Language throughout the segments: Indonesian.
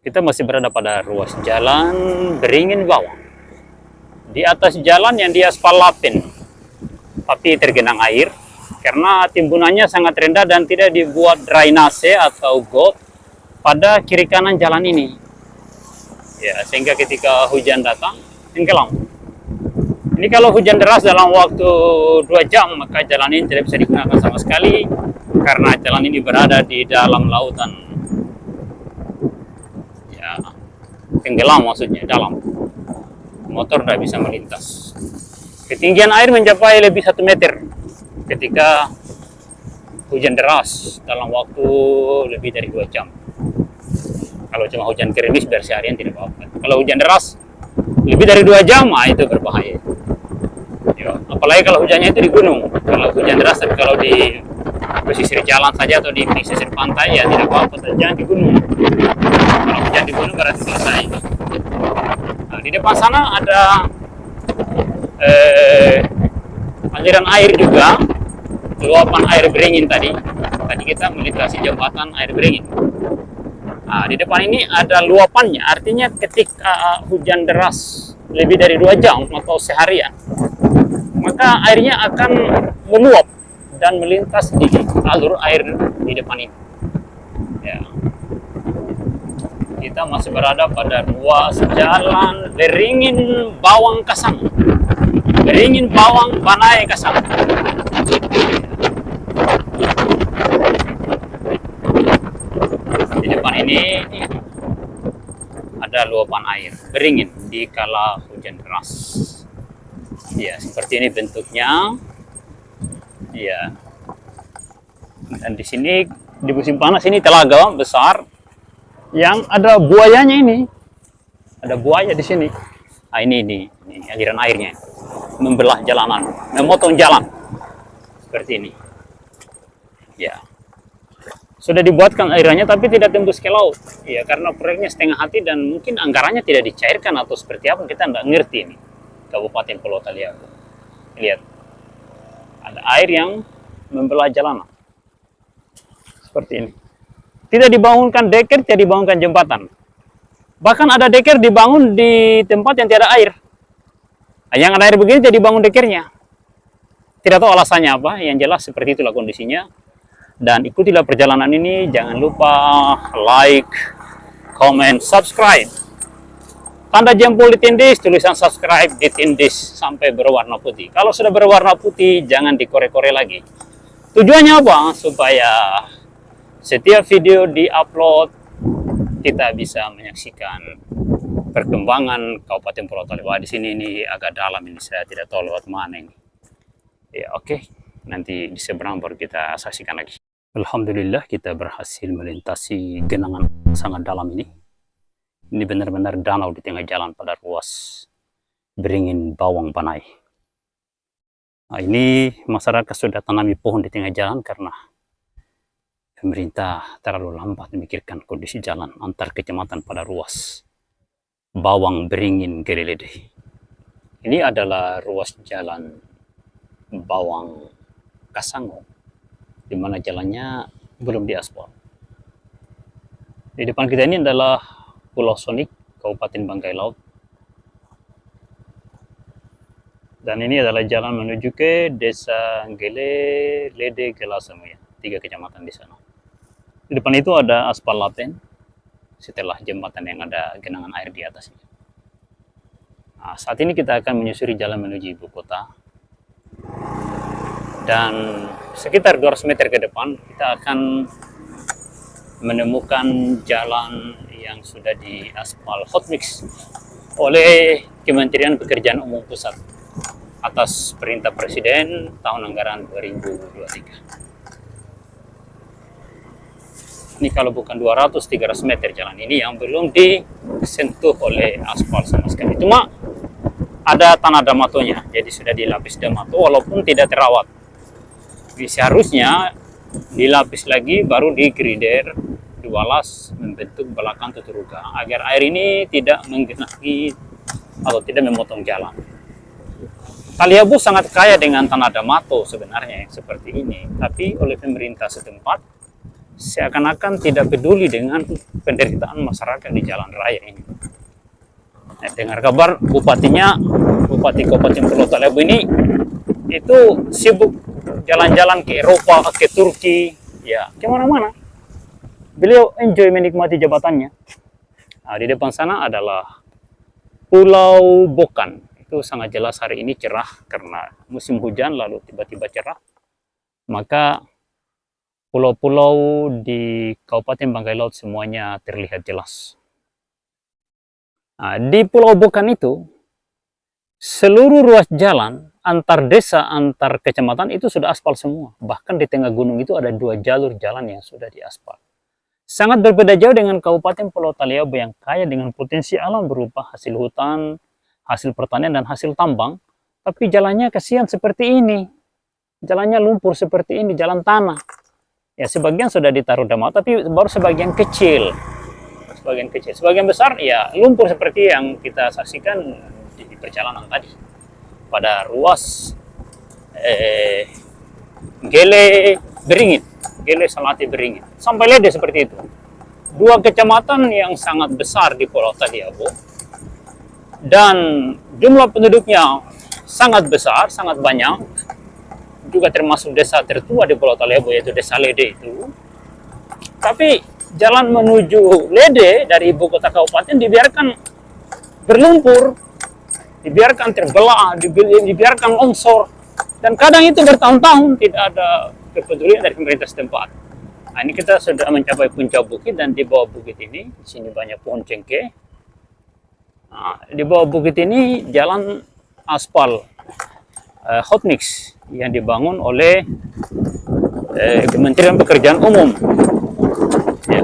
Kita masih berada pada ruas jalan Beringin Bawang. Di atas jalan yang diaspal lapin, tapi tergenang air karena timbunannya sangat rendah dan tidak dibuat drainase atau got pada kiri kanan jalan ini. Ya, sehingga ketika hujan datang, tenggelam. Ini kalau hujan deras dalam waktu 2 jam, maka jalan ini tidak bisa digunakan sama sekali karena jalan ini berada di dalam lautan. Ya, tenggelam maksudnya, dalam. Motor tidak bisa melintas. Ketinggian air mencapai lebih 1 meter ketika hujan deras dalam waktu lebih dari 2 jam. Kalau cuma hujan gerimis biar seharian tidak apa-apa. Kalau hujan deras lebih dari 2 jam, itu berbahaya. Ya, apalagi kalau hujannya itu di gunung. Kalau hujan deras, tapi kalau di pesisir jalan saja atau di pesisir pantai ya tidak apa-apa. Jangan di gunung. Kalau hujan di gunung berarti selesai. Nah, di depan sana ada aliran air juga, luapan air Beringin tadi. Tadi kita melintasi jembatan air Beringin. Nah, di depan ini ada luapannya, artinya ketika hujan deras lebih dari 2 jam atau seharian, maka airnya akan meluap dan melintas di alur air di depan ini. Ya. Kita masih berada pada ruas jalan Beringin Bawang Kasang. Beringin Bawang Banai Kasang. Di depan ini ada luapan air Beringin di kala hujan deras. Ya, seperti ini bentuknya. Ya. Dan di sini di musim panas ini telaga besar yang ada buayanya ini. Ada buaya di sini. Nah, ini aliran airnya membelah jalanan, memotong jalan seperti ini. Ya. Sudah dibuatkan alirannya tapi tidak tembus ke laut. Ya, karena proyeknya setengah hati dan mungkin anggarannya tidak dicairkan atau seperti apa, kita tidak ngerti ini. Kabupaten Pulau Taliabu. Lihat. Ada air yang membelah jalanan. Seperti ini. Tidak dibangunkan deker, tidak dibangunkan jembatan. Bahkan ada deker dibangun di tempat yang tidak ada air. Yang ada air begini tidak dibangun dekernya. Tidak tahu alasannya apa, yang jelas seperti itulah kondisinya. Dan ikutilah perjalanan ini, jangan lupa like, comment, subscribe. Tanda jempol ditindis, tulisan subscribe ditindis sampai berwarna putih. Kalau sudah berwarna putih, jangan dikorek-korek lagi. Tujuannya apa? Supaya setiap video di-upload, kita bisa menyaksikan perkembangan Kabupaten Pulau Taliabu. Di sini ini agak dalam ini, saya tidak tahu lewat mana ini. Ya, oke. Nanti di seberang baru kita saksikan lagi. Alhamdulillah kita berhasil melintasi genangan sangat dalam ini. Ini benar-benar danau di tengah jalan pada ruas Beringin Bawang Banai. Nah, ini masyarakat sudah tanami pohon di tengah jalan karena pemerintah terlalu lambat memikirkan kondisi jalan antar kecamatan pada ruas Bawang Beringin Gelelede. Ini adalah ruas jalan Bawang Kasango, di mana jalannya belum diaspal. Di depan kita ini adalah Pulau Sonik, Kabupaten Bangkai Laut. Dan ini adalah jalan menuju ke Desa Gelelede Gelasamuya, 3 kecamatan di sana. Di depan itu ada aspal laten, setelah jembatan yang ada genangan air di atasnya. Nah, saat ini kita akan menyusuri jalan menuju ibu kota. Dan sekitar 200 meter ke depan kita akan menemukan jalan yang sudah diaspal hot mix oleh Kementerian Pekerjaan Umum Pusat atas perintah Presiden tahun anggaran 2023. Ini kalau bukan 200-300 meter jalan ini yang belum disentuh oleh aspal sama sekali. Cuma ada tanah damatonya, jadi sudah dilapis damato walaupun tidak terawat. Seharusnya dilapis lagi baru digrider, diwalas membentuk belakang tuturuga agar air ini tidak menggenangi atau tidak memotong jalan. Taliabu sangat kaya dengan tanah damato sebenarnya yang seperti ini, tapi oleh pemerintah setempat seakan-akan tidak peduli dengan penderitaan masyarakat di jalan raya ini. Nah, dengar kabar Bupati Kabupaten Pulau Talebo ini itu sibuk jalan-jalan ke Eropa, ke Turki, ya kemana-mana. Beliau enjoy menikmati jabatannya. Nah, di depan sana adalah Pulau Bokan. Itu sangat jelas hari ini cerah karena musim hujan lalu tiba-tiba cerah. Maka pulau-pulau di Kabupaten Banggai Laut semuanya terlihat jelas. Nah, di Pulau Bokan itu, seluruh ruas jalan antar desa, antar kecamatan itu sudah aspal semua. Bahkan di tengah gunung itu ada 2 jalur jalan yang sudah diaspal. Sangat berbeda jauh dengan Kabupaten Pulau Talebo yang kaya dengan potensi alam berupa hasil hutan, hasil pertanian, dan hasil tambang. Tapi jalannya kasihan seperti ini. Jalannya lumpur seperti ini, jalan tanah. Ya, sebagian sudah ditaruh damai, tapi baru sebagian kecil. Sebagian besar ya lumpur seperti yang kita saksikan di perjalanan tadi pada ruas Gele Beringin, Gele Salati Beringin sampai Lede seperti itu. 2 kecamatan yang sangat besar di Pulau Talebo dan jumlah penduduknya sangat besar, sangat banyak, juga termasuk desa tertua di Pulau Talebo yaitu Desa Lede itu. Tapi jalan menuju Lede dari ibu kota kabupaten dibiarkan berlumpur, dibiarkan terbelah, dibiarkan longsor, dan kadang itu bertahun-tahun tidak ada kepedulian dari pemerintah setempat. Nah, ini kita sudah mencapai puncak bukit dan di bawah bukit ini, di sini banyak pohon cengkeh. Nah, di bawah bukit ini jalan aspal hot mix yang dibangun oleh Kementerian Pekerjaan Umum. Ya,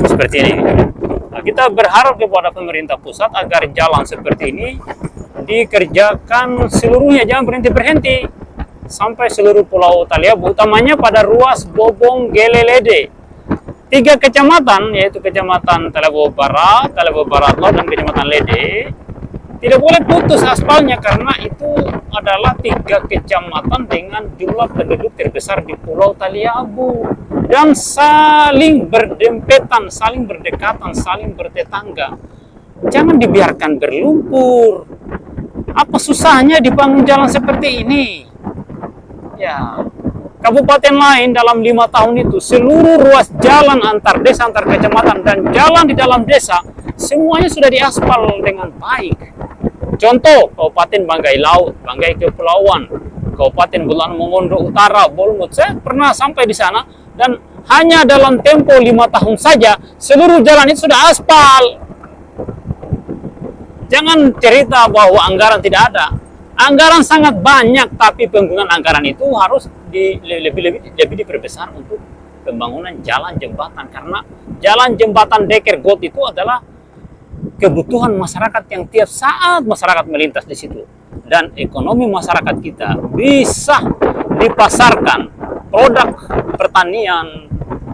seperti ini. Nah, kita berharap kepada pemerintah pusat agar jalan seperti ini dikerjakan seluruhnya, jangan berhenti sampai seluruh Pulau Talebo, utamanya pada ruas Bobong, Gele, Lede. 3 kecamatan, yaitu Kecamatan Talebo Barat, Talebo Barat Laut, dan Kecamatan Lede, tidak boleh putus aspalnya karena itu adalah 3 kecamatan dengan jumlah penduduk terbesar di Pulau Talebo dan saling berdempetan, saling berdekatan, saling bertetangga. Jangan dibiarkan berlumpur. Apa susahnya dibangun jalan seperti ini? Ya, kabupaten lain dalam 5 tahun itu seluruh ruas jalan antar desa, antar kecamatan, dan jalan di dalam desa semuanya sudah diaspal dengan baik. Contoh, Kabupaten Banggai Laut, Banggai Kepulauan, Kabupaten Bulan Mongondo Utara, Bolmut. Saya pernah sampai di sana dan hanya dalam tempo 5 tahun saja seluruh jalan itu sudah aspal. Jangan cerita bahwa anggaran tidak ada. Anggaran sangat banyak, tapi penggunaan anggaran itu harus lebih diperbesar untuk pembangunan jalan jembatan, karena jalan jembatan Deker Got itu adalah kebutuhan masyarakat yang tiap saat masyarakat melintas di situ, dan ekonomi masyarakat kita bisa dipasarkan, produk pertanian,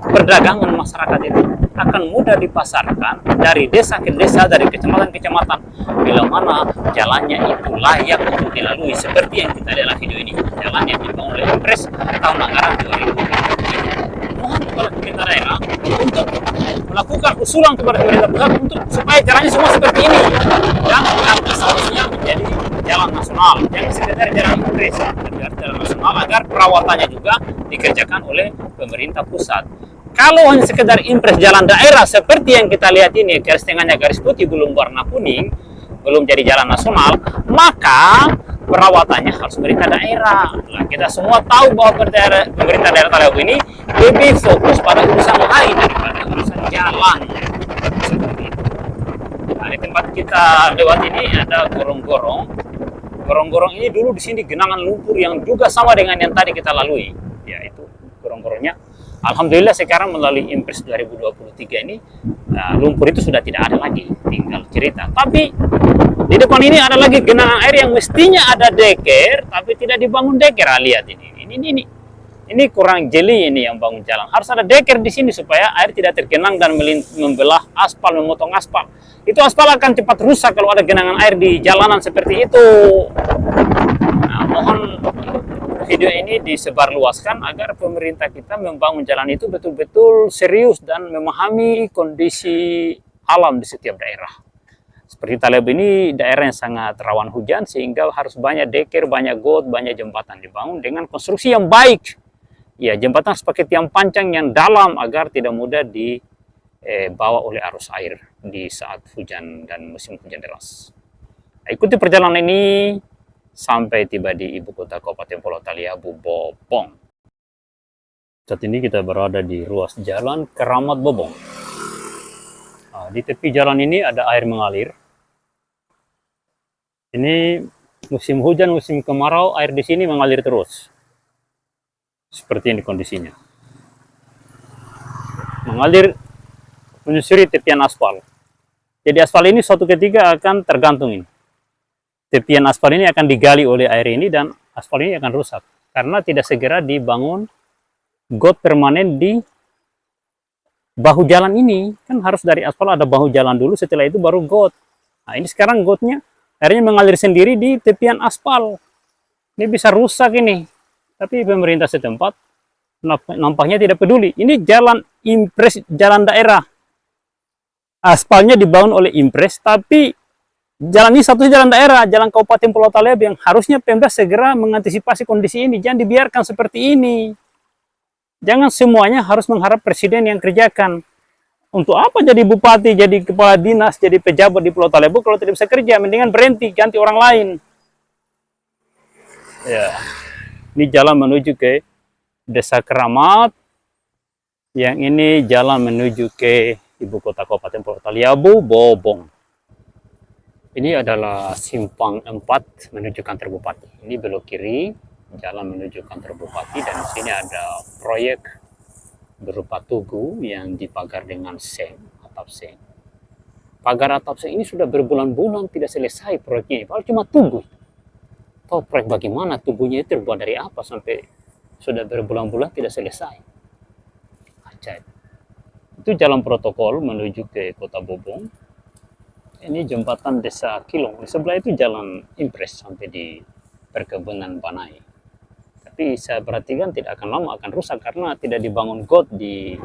perdagangan masyarakat itu akan mudah dipasarkan dari desa ke desa, dari kecamatan ke kecamatan, bila mana jalannya itu layak untuk dilalui, seperti yang kita lihat video ini, jalan yang dibangun oleh Impres tahun anggaran 2020. Mohon kepada pemerintah daerah untuk melakukan usulan kepada pemerintah pusat untuk supaya jalannya semua seperti ini, dan seharusnya menjadi jalan nasional, yang sekedar jalan Impres, jalan nasional, agar perawatannya juga dikerjakan oleh pemerintah pusat. Kalau hanya sekedar impres jalan daerah seperti yang kita lihat ini, garis tengahnya garis putih belum warna kuning, belum jadi jalan nasional, maka perawatannya harus pemerintah daerah. Nah, kita semua tahu bahwa pemerintah daerah Talebo ini lebih fokus pada urusan lain daripada urusan jalan. Seperti itu. Nah, di tempat kita lewat ini ada gorong-gorong. Gorong-gorong ini dulu di sini genangan lumpur yang juga sama dengan yang tadi kita lalui. Ya, itu gorong-gorongnya. Alhamdulillah sekarang melalui Impres 2023 ini lumpur itu sudah tidak ada lagi, tinggal cerita. Tapi di depan ini ada lagi genangan air yang mestinya ada deker, tapi tidak dibangun deker. Lihat ini kurang jeli ini yang bangun jalan. Harus ada deker di sini supaya air tidak tergenang dan membelah aspal, memotong aspal. Itu aspal akan cepat rusak kalau ada genangan air di jalanan seperti itu. Nah, mohon video ini disebarluaskan agar pemerintah kita membangun jalan itu betul-betul serius dan memahami kondisi alam di setiap daerah. Seperti Taliabu ini daerah yang sangat rawan hujan, sehingga harus banyak deker, banyak got, banyak jembatan dibangun dengan konstruksi yang baik. Ya, jembatan harus pakai tiang panjang yang dalam agar tidak mudah dibawa oleh arus air di saat hujan dan musim hujan deras. Nah, ikuti perjalanan ini sampai tiba di ibu kota Kabupaten Pulau Taliabu, Bobong. Saat ini kita berada di ruas jalan Keramat Bobong. Nah, di tepi jalan ini ada air mengalir. Ini musim hujan, musim kemarau, air di sini mengalir terus. Seperti ini kondisinya. Mengalir menyusuri tepian aspal. Jadi aspal ini suatu ketika akan tergantung ini. Tepian aspal ini akan digali oleh air ini dan aspal ini akan rusak. Karena tidak segera dibangun got permanen di bahu jalan ini. Kan harus dari aspal ada bahu jalan dulu, setelah itu baru got. Nah, ini sekarang gotnya airnya mengalir sendiri di tepian aspal. Ini bisa rusak ini. Tapi pemerintah setempat nampaknya tidak peduli. Ini jalan impres, jalan daerah. Aspalnya dibangun oleh impres, tapi jalan ini satu jalan daerah, jalan Kabupaten Pulau Taliabu yang harusnya Pemda segera mengantisipasi kondisi ini. Jangan dibiarkan seperti ini. Jangan semuanya harus mengharap presiden yang kerjakan. Untuk apa jadi bupati, jadi kepala dinas, jadi pejabat di Pulau Taliabu kalau tidak bisa kerja? Mendingan berhenti, ganti orang lain. Ya, ini jalan menuju ke Desa Keramat. Yang ini jalan menuju ke ibu kota Kabupaten Pulau Taliabu, Bobong. Ini adalah simpang 4 menuju kantor bupati. Ini belok kiri, jalan menuju kantor bupati, dan di sini ada proyek berupa tugu yang dipagar dengan seng, atap seng. Pagar atap seng ini sudah berbulan-bulan tidak selesai proyek ini, padahal cuma tugu. Tahu proyek bagaimana tubuhnya itu terbuat dari apa sampai sudah berbulan-bulan tidak selesai. Ajaib. Itu jalan protokol menuju ke kota Bobong. Ini jembatan Desa Kilong. Di sebelah itu jalan impres sampai di perkebunan Banai. Tapi saya perhatikan tidak akan lama akan rusak karena tidak dibangun got di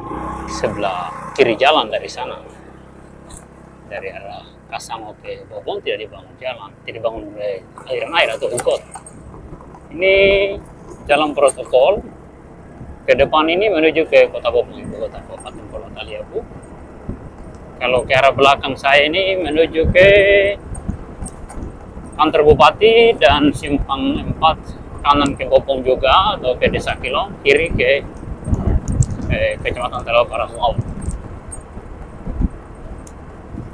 sebelah kiri jalan dari sana. Dari arah Kasamo ke Bobong tidak dibangun jalan, tidak dibangun oleh aliran air atau got. Ini jalan protokol. Ke depan ini menuju ke kota Bobong, ibu kota Kabupaten Pulau Taliabu. Kalau ke arah belakang saya ini menuju ke kantor bupati dan simpang 4. Kanan ke Bobong juga atau ke Desa Kilong, kiri ke Kecamatan Taliabu Parahau.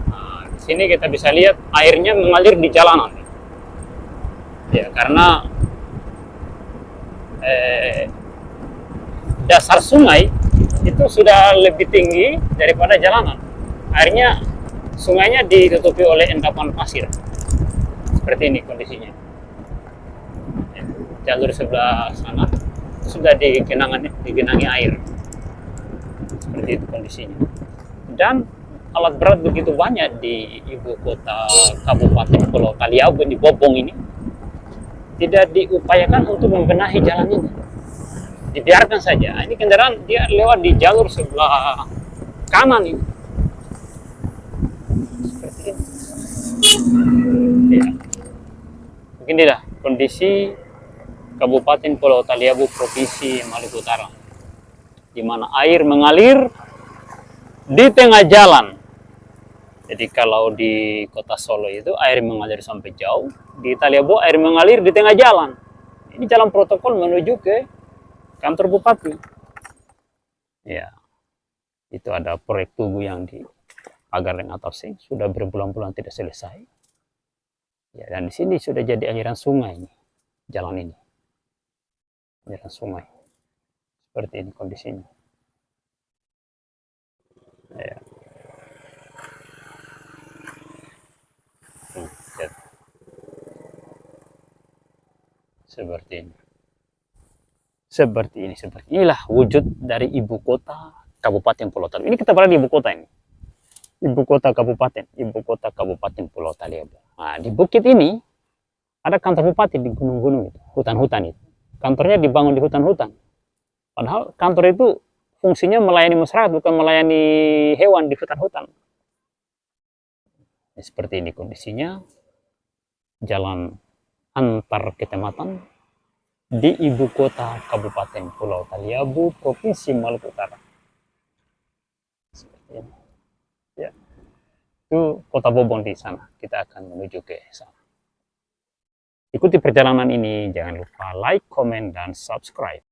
Nah, di sini kita bisa lihat airnya mengalir di jalanan. Ya, karena dasar sungai itu sudah lebih tinggi daripada jalanan. Airnya, sungainya ditutupi oleh endapan pasir. Seperti ini kondisinya. Jalur sebelah sana sudah digenangi air. Seperti itu kondisinya. Dan alat berat begitu banyak di ibu kota Kabupaten Pulau Taliabu di Bobong ini tidak diupayakan untuk membenahi jalan ini. Dibiarkan saja. Ini kendaraan dia lewat di jalur sebelah kanan ini. Seperti ini. Ya. Beginilah kondisi Kabupaten Pulau Taliabu, Provinsi Maluku Utara, di mana air mengalir di tengah jalan. Jadi kalau di kota Solo itu air mengalir sampai jauh, di Taliabu air mengalir di tengah jalan. Ini jalan protokol menuju ke kantor bupati. Ya, itu ada proyek tugu yang dipagar dengan atap seng, sudah berbulan-bulan tidak selesai. Ya, dan di sini sudah jadi aliran sungai ini, jalan ini. Aliran sungai. Seperti ini kondisinya. Ya. Ya. Seperti ini. Seperti inilah wujud dari ibu kota Kabupaten Pulau Taliabu. Ini kita berada di ibu kota ini. Ibu kota Kabupaten Pulau Taliabu. Nah, di bukit ini ada kantor bupati di gunung-gunung itu, hutan-hutan itu. kantornya dibangun di hutan-hutan. Padahal kantor itu fungsinya melayani masyarakat, bukan melayani hewan di hutan-hutan. Seperti ini kondisinya, jalan antar kecamatan di ibu kota Kabupaten Pulau Taliabu, Provinsi Maluku Utara. Seperti ini. Ya. Itu Kota Bobong di sana. Kita akan menuju ke sana. Ikuti perjalanan ini, jangan lupa like, komen, dan subscribe.